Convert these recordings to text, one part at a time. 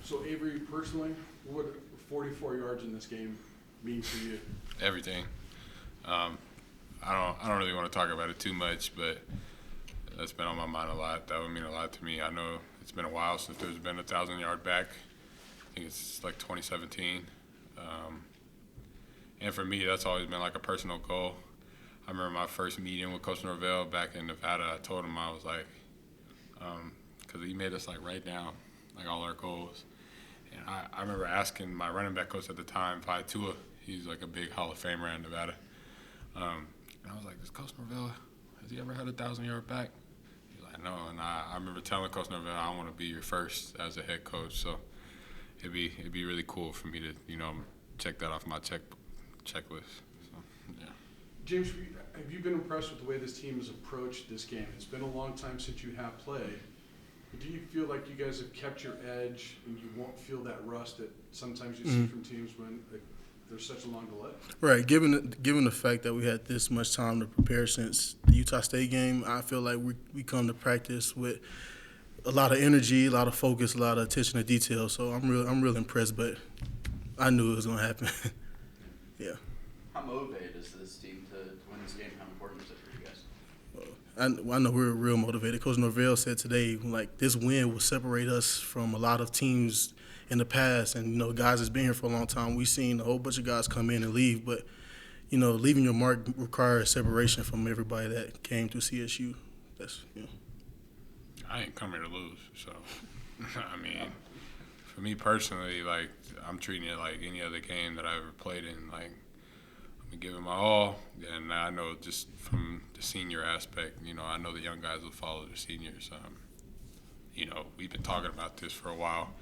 So Avery, personally, what would 44 yards in this game mean for you? Everything. I don't really want to talk about it too much, but that's been on my mind a lot. That would mean a lot to me. I know it's been a while since there's been a 1,000-yard back. I think it's like 2017. And for me, that's always been like a personal goal. I remember my first meeting with Coach Norvell back in Nevada. I told him, I was like, because he made us like write down like all our goals. And I remember asking my running back coach at the time, Vi Tua, he's like a big Hall of Famer in Nevada. And I was like, does Coach Norvell, has he ever had a 1,000-yard back? He's like, no. And I remember telling Coach Norvell, I want to be your first as a head coach. So it'd be really cool for me to, check that off my checklist. So, yeah. James, have you been impressed with the way this team has approached this game? It's been a long time since you have played. But do you feel like you guys have kept your edge and you won't feel that rust that sometimes you see from teams when there's such a long delay? Right. Given the fact that we had this much time to prepare since the Utah State game, I feel like we come to practice with a lot of energy, a lot of focus, a lot of attention to detail. So I'm real impressed, but I knew it was going to happen. Yeah. How motivated is this team to win this game? How important is it for you guys? I know we're real motivated. Coach Norvell said today, like, this win will separate us from a lot of teams in the past. And, guys that's been here for a long time, we've seen a whole bunch of guys come in and leave. But, leaving your mark requires separation from everybody that came to CSU. I ain't come here to lose. So, I mean, for me personally, like, I'm treating it like any other game that I've ever played in. Like, I'm giving my all, and I know just from the senior aspect, I know the young guys will follow the seniors. We've been talking about this for a while.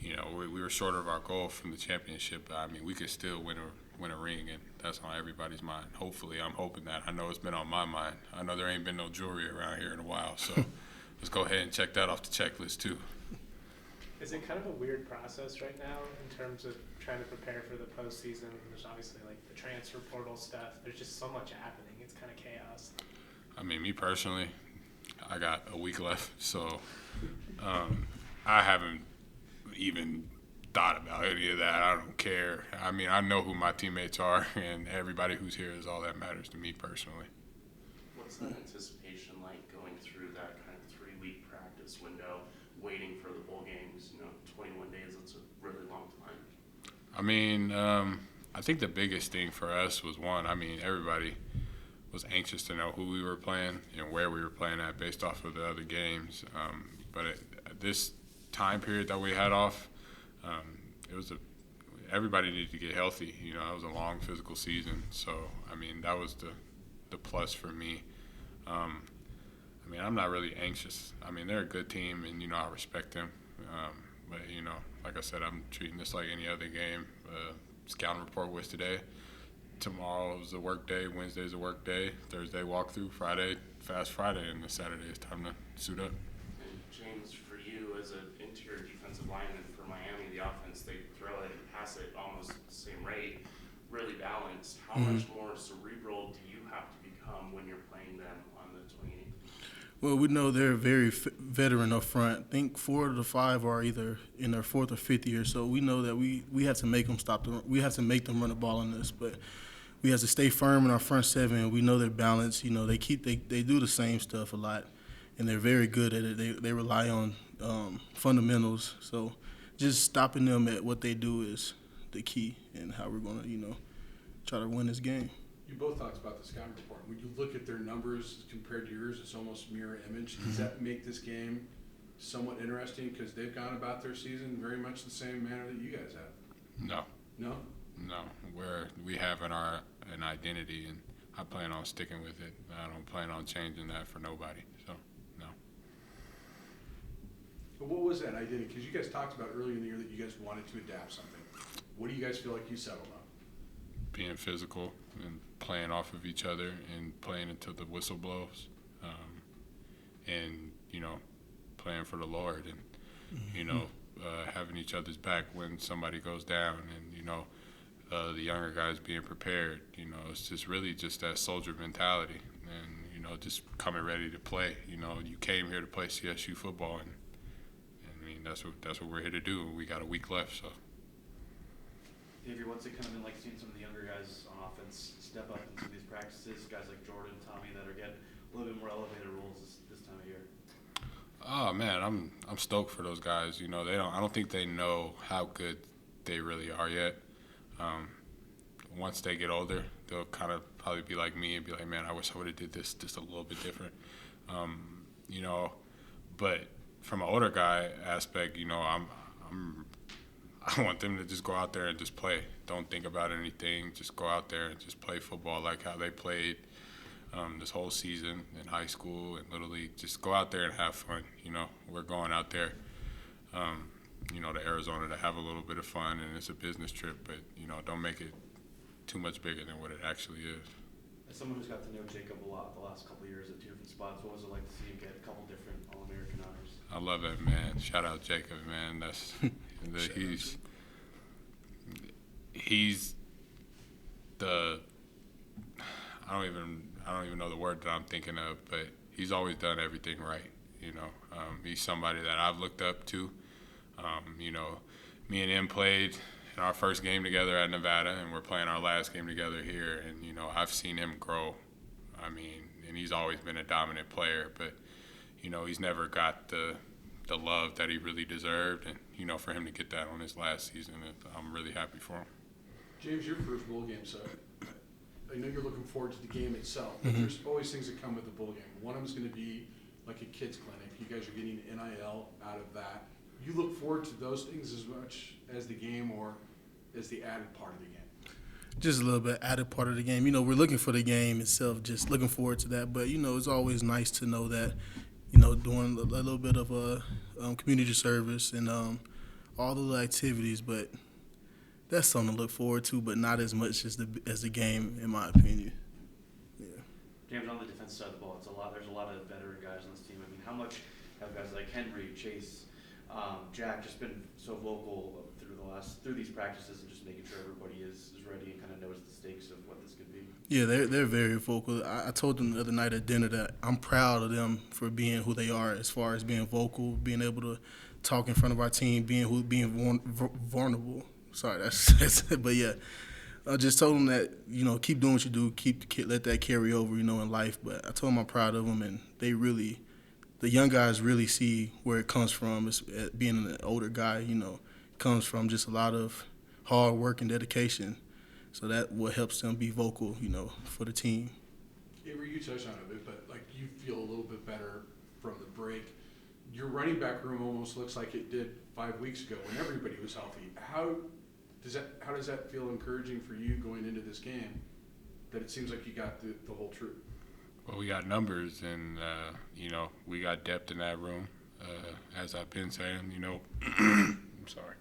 We were short of our goal from the championship, but I mean, we could still win a ring, and that's on everybody's mind. Hopefully, I'm hoping that. I know it's been on my mind. I know there ain't been no jewelry around here in a while, so let's go ahead and check that off the checklist too. Is it kind of a weird process right now in terms of trying to prepare for the postseason? There's obviously like the transfer portal stuff. There's just so much happening. It's kind of chaos. I mean, me personally, I got a week left, so I haven't even thought about any of that. I don't care. I mean, I know who my teammates are, and everybody who's here is all that matters to me personally. What's that anticipation like going through that kind of 3-week practice window, waiting for the bowl games? 21 days, that's a really long time. I mean, I think the biggest thing for us was everybody was anxious to know who we were playing and where we were playing at based off of the other games. But this time period that we had off, everybody needed to get healthy. It was a long physical season, so I mean that was the plus for me. I'm not really anxious. I mean, they're a good team, and I respect them. But like I said, I'm treating this like any other game. Scouting report was today. Tomorrow is a work day. Wednesday is a work day. Thursday walkthrough. Friday, Fast Friday, and Saturday is time to suit up. And James, for you as an interior defensive lineman for Miami, the offense, they throw it and pass it almost the same rate, really balanced. How much more cerebral do you have to become when you're playing them on the 28th? Well, we know they're very veteran up front. I think 4 of the 5 are either in their 4th or 5th year. So we know that we have to make them stop. We have to make them run the ball on us. But we have to stay firm in our front 7. We know they're balanced. They do the same stuff a lot, and they're very good at it. They rely on fundamentals. So just stopping them at what they do is the key in how we're going to try to win this game. You both talked about the scouting report. When you look at their numbers compared to yours, it's almost mirror image. Does that make this game somewhat interesting because they've gone about their season very much the same manner that you guys have? No. No? No. We have an identity, and I plan on sticking with it. I don't plan on changing that for nobody. So, no. But what was that identity? Because you guys talked about earlier in the year that you guys wanted to adapt something. What do you guys feel like you settled on? Being physical and playing off of each other and playing until the whistle blows, and playing for the Lord, and having each other's back when somebody goes down, and the younger guys being prepared. It's just really just that soldier mentality, and just coming ready to play. You came here to play CSU football, and mean, that's what we're here to do. We got a week left, so. Avery, what's it kind of been like seeing some of the younger guys on offense step up into these practices? Guys like Jordan, Tommy, that are getting a little bit more elevated roles this time of year. Oh man, I'm stoked for those guys. You know, I don't think they know how good they really are yet. Once they get older, they'll kind of probably be like me and be like, man, I wish I would have did this just a little bit different. You know, but from an older guy aspect, you know, I want them to just go out there and just play. Don't think about anything. Just go out there and just play football like how they played this whole season in high school and Little League. Just go out there and have fun. You know, we're going out there, you know, to Arizona to have a little bit of fun, and it's a business trip, but, you know, don't make it too much bigger than what it actually is. As someone who's got to know Jacob a lot the last couple of years at two different spots, what was it like to see him get a couple different All-American honors? I love that, man. Shout out Jacob, man. That's he's the I don't even know the word that I'm thinking of, but he's always done everything right. You know, he's somebody that I've looked up to. You know, me and him played in our first game together at Nevada, and we're playing our last game together here. And you know, I've seen him grow. I mean, and he's always been a dominant player, but you know, he's never got the love that he really deserved. And you know, for him to get that on his last season, I'm really happy for him. James, your first bowl game, so I know you're looking forward to the game itself, but there's always things that come with the bowl game. One of them is going to be like a kids clinic. You guys are getting NIL out of that. You look forward to those things as much as the game, or as the added part of the game? Just a little bit added part of the game. You know, we're looking for the game itself, just looking forward to that. But, you know, it's always nice to know that, you know, doing a little bit of a community service and all the little activities. But that's something to look forward to, but not as much as the game, in my opinion. Yeah. James, on the defense side of the ball, there's a lot of veteran guys on this team. I mean, how much have guys like Henry, Chase, Jack just been so vocal through these practices and just making sure everybody is ready and kind of knows the stakes of what this could be? Yeah, they're very vocal. I told them the other night at dinner that I'm proud of them for being who they are, as far as being vocal, being able to talk in front of our team, being vulnerable. Sorry, that's but yeah, I just told them that, you know, keep doing what you do, let that carry over, you know, in life. But I told them I'm proud of them, and the young guys really see where it comes from. It's, being an older guy, you know, comes from just a lot of hard work and dedication. So that what helps them be vocal, you know, for the team. Avery, you touched on it a bit, but like you feel a little bit better from the break. Your running back room almost looks like it did 5 weeks ago when everybody was healthy. How does that feel encouraging for you going into this game, that it seems like you got the whole troop? Well, we got numbers, and you know, we got depth in that room, as I've been saying. You know, I'm sorry.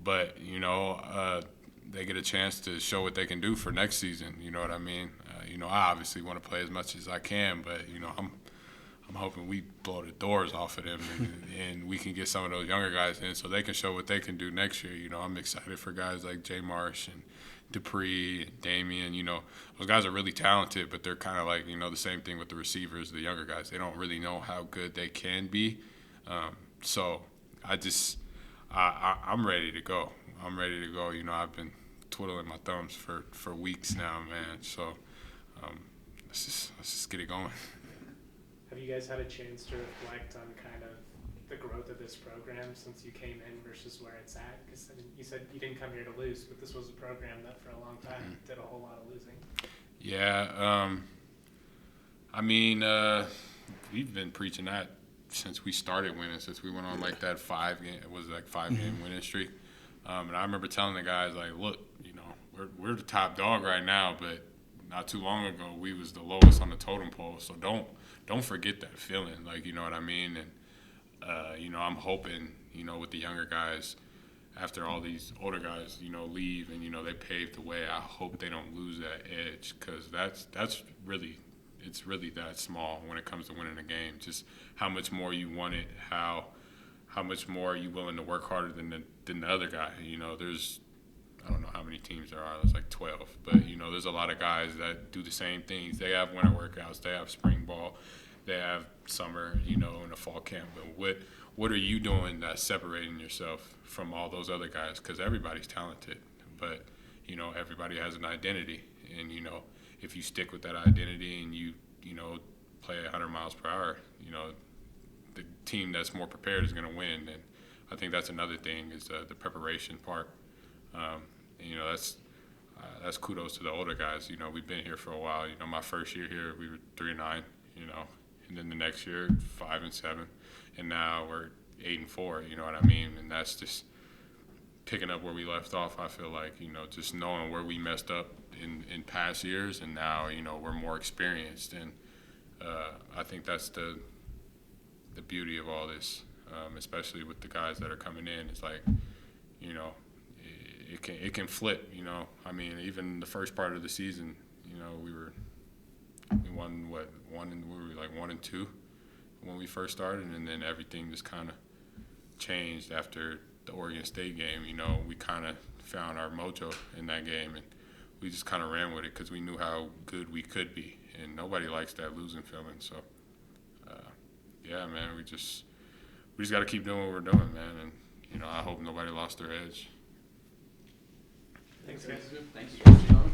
But, you know, they get a chance to show what they can do for next season. You know what I mean? You know, I obviously want to play as much as I can, but, you know, I'm hoping we blow the doors off of them and we can get some of those younger guys in so they can show what they can do next year. You know, I'm excited for guys like Jay Marsh and Dupree and Damian. You know, those guys are really talented, but they're kind of like, you know, the same thing with the receivers, the younger guys. They don't really know how good they can be. So I'm ready to go. I'm ready to go. You know, I've been twiddling my thumbs for weeks now, man. So let's just get it going. Have you guys had a chance to reflect on kind of the growth of this program since you came in versus where it's at? Because I mean, you said you didn't come here to lose, but this was a program that for a long time did a whole lot of losing. Yeah. I mean, we've been preaching that since we started winning, since we went on like that 5-game winning streak. And I remember telling the guys, like, look, you know, we're the top dog right now, but not too long ago we was the lowest on the totem pole. So don't forget that feeling, like, you know what I mean? And you know, I'm hoping, you know, with the younger guys, after all these older guys, you know, leave and, you know, they paved the way, I hope they don't lose that edge, because that's really, it's really that small when it comes to winning a game. Just how much more you want it, how much more are you willing to work harder than the other guy. You know, I don't know how many teams there are. There's like 12. But, you know, there's a lot of guys that do the same things. They have winter workouts. They have spring ball. they have summer, you know, in a fall camp. But what are you doing that's separating yourself from all those other guys? Because everybody's talented, but you know, everybody has an identity, and you know, if you stick with that identity and you know, play 100 miles per hour, you know, the team that's more prepared is going to win. And I think that's another thing is the preparation part. And, you know, that's kudos to the older guys. You know, we've been here for a while. You know, my first year here, we were 3-9. You know, and then the next year 5-7, and now we're 8-4. You know what I mean? And that's just picking up where we left off. I feel like, you know, just knowing where we messed up in past years, and now, you know, we're more experienced. And I think that's the beauty of all this, especially with the guys that are coming in. It's like, you know, it can flip. You know, I mean, even the first part of the season, you know, we won we were like 1-2 when we first started, and then everything just kind of changed after the Oregon State game. You know, we kind of found our mojo in that game, and we just kind of ran with it because we knew how good we could be, and nobody likes that losing feeling. So, yeah, man, we just got to keep doing what we're doing, man, and you know, I hope nobody lost their edge. Thanks, guys. Thanks. Thanks, John.